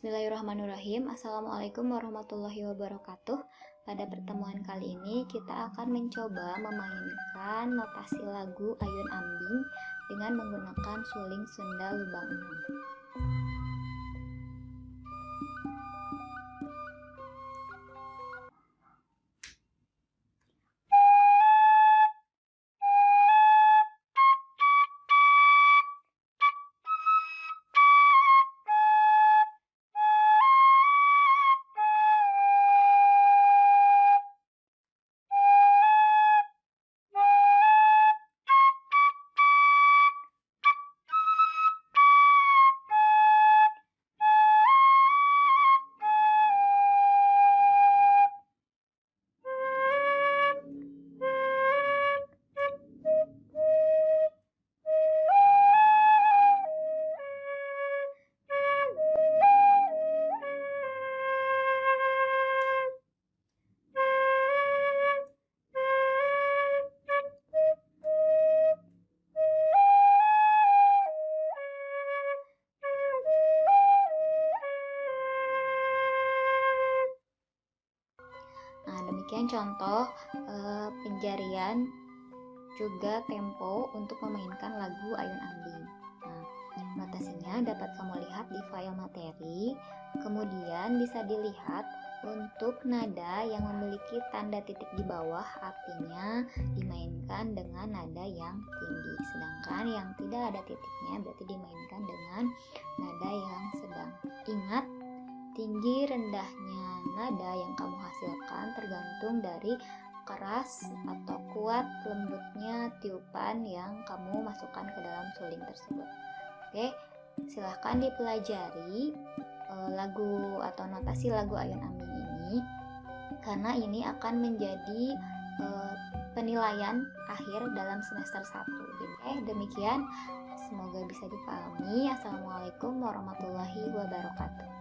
Bismillahirrahmanirrahim. Assalamualaikum warahmatullahi wabarakatuh. Pada pertemuan kali ini kita akan mencoba memainkan notasi lagu Ayun Ambing dengan menggunakan suling Sunda lubang 6. Nah, demikian contoh penjarian juga tempo untuk memainkan lagu Ayun Ambing. Nah, notasinya dapat kamu lihat di file materi. Kemudian bisa dilihat untuk nada yang memiliki tanda titik di bawah, artinya dimainkan dengan nada yang tinggi. Sedangkan yang tidak ada titiknya berarti dimainkan dengan nada yang sedang. Ingat, tinggi rendahnya nada yang kamu hasilkan tergantung dari keras atau kuat lembutnya tiupan yang kamu masukkan ke dalam suling tersebut. Oke, silahkan dipelajari lagu atau notasi lagu Ayun Ambing ini, karena ini akan menjadi penilaian akhir dalam semester 1. Demikian, semoga bisa dipahami. Assalamualaikum warahmatullahi wabarakatuh.